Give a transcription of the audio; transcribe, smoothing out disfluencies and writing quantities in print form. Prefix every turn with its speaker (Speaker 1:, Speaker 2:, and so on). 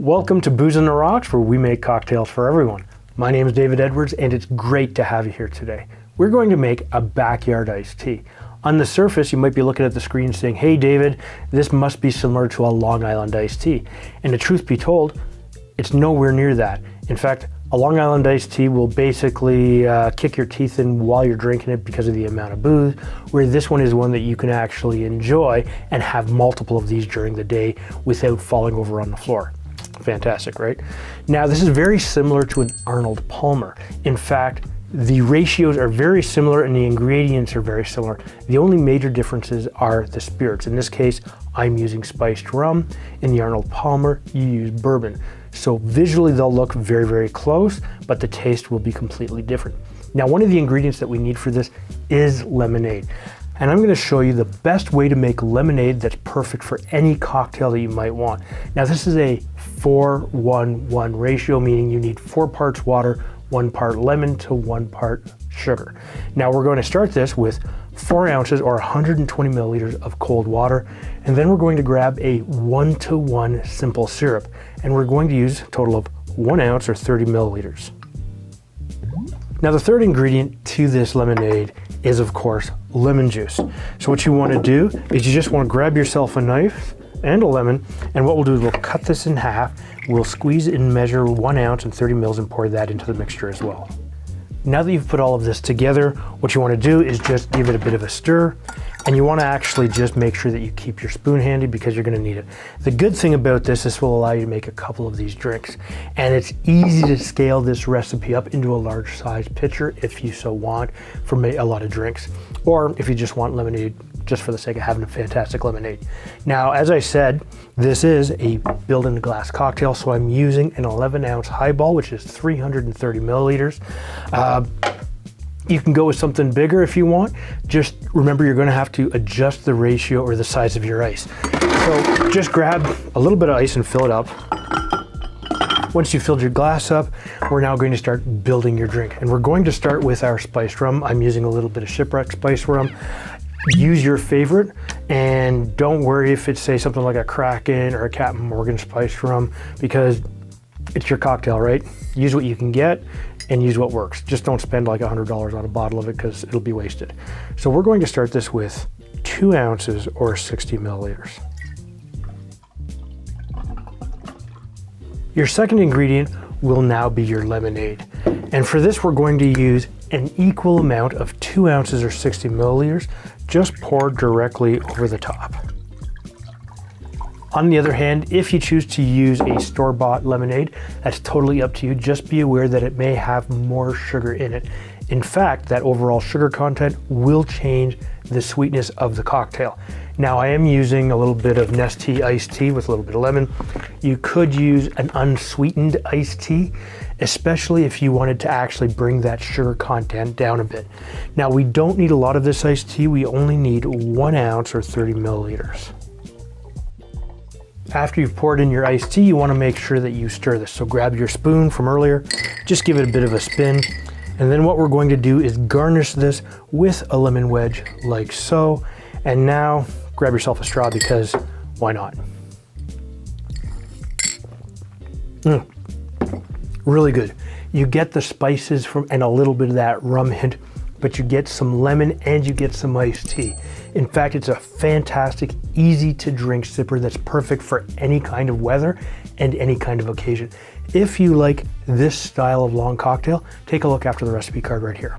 Speaker 1: Welcome to Booze on the Rocks, where we make cocktails for everyone. My name is David Edwards, and it's great to have you here today. We're going to make a backyard iced tea. On the surface, you might be looking at the screen saying, hey David, this must be similar to a Long Island iced tea. And the truth be told, it's nowhere near that. In fact, a Long Island iced tea will basically kick your teeth in while you're drinking it because of the amount of booze, where this one is one that you can actually enjoy and have multiple of these during the day without falling over on the floor. Fantastic, right? Now, this is very similar to an Arnold Palmer. In fact, the ratios are very similar and the ingredients are very similar. The only major differences are the spirits. In this case, I'm using spiced rum. In the Arnold Palmer, you use bourbon. So visually they'll look very, very close, but the taste will be completely different. Now, one of the ingredients that we need for this is lemonade. And I'm going to show you the best way to make lemonade that's perfect for any cocktail that you might want. Now, this is a 4-1-1 ratio, meaning you need 4 parts water, 1 part lemon to 1 part sugar. Now, we're going to start this with 4 ounces or 120 milliliters of cold water, and then we're going to grab a 1-to-1 simple syrup, and we're going to use a total of 1 ounce or 30 milliliters. Now, the third ingredient to this lemonade is, of course, lemon juice. So what you want to do is you just want to grab yourself a knife and a lemon, and what we'll do is we'll cut this in half, we'll squeeze and measure 1 ounce and 30 mils and pour that into the mixture as well. Now that you've put all of this together, what you want to do is just give it a bit of a stir, and you want to actually just make sure that you keep your spoon handy because you're going to need it. The good thing about this will allow you to make a couple of these drinks, and it's easy to scale this recipe up into a large size pitcher if you so want for a lot of drinks, or if you just want lemonade just for the sake of having a fantastic lemonade. Now, as I said, this is a built in the glass cocktail, so I'm using an 11-ounce highball, which is 330 milliliters. You can go with something bigger if you want. Just remember, you're going to have to adjust the ratio or the size of your ice. So just grab a little bit of ice and fill it up. Once you've filled your glass up, we're now going to start building your drink. And we're going to start with our spiced rum. I'm using a little bit of Shipwreck spiced rum. Use your favorite, and don't worry if it's, say, something like a Kraken or a Captain Morgan spiced rum, because it's your cocktail, right? Use what you can get and use what works. Just don't spend like $100 on a bottle of it because it'll be wasted. So we're going to start this with 2 ounces or 60 milliliters. Your second ingredient will now be your lemonade. And for this, we're going to use an equal amount of 2 ounces or 60 milliliters, just poured directly over the top. On the other hand, if you choose to use a store-bought lemonade, that's totally up to you. Just be aware that it may have more sugar in it. In fact, that overall sugar content will change the sweetness of the cocktail. Now, I am using a little bit of Nestea iced tea with a little bit of lemon. You could use an unsweetened iced tea, especially if you wanted to actually bring that sugar content down a bit. Now, we don't need a lot of this iced tea. We only need 1 ounce or 30 milliliters. After you've poured in your iced tea, you want to make sure that you stir this. So grab your spoon from earlier, just give it a bit of a spin, and then what we're going to do is garnish this with a lemon wedge like so. And now grab yourself a straw, because why not? Really good. You get the spices from and a little bit of that rum hint, but you get some lemon and you get some iced tea. In fact, it's a fantastic, easy to drink sipper that's perfect for any kind of weather and any kind of occasion. If you like this style of long cocktail, take a look after the recipe card right here.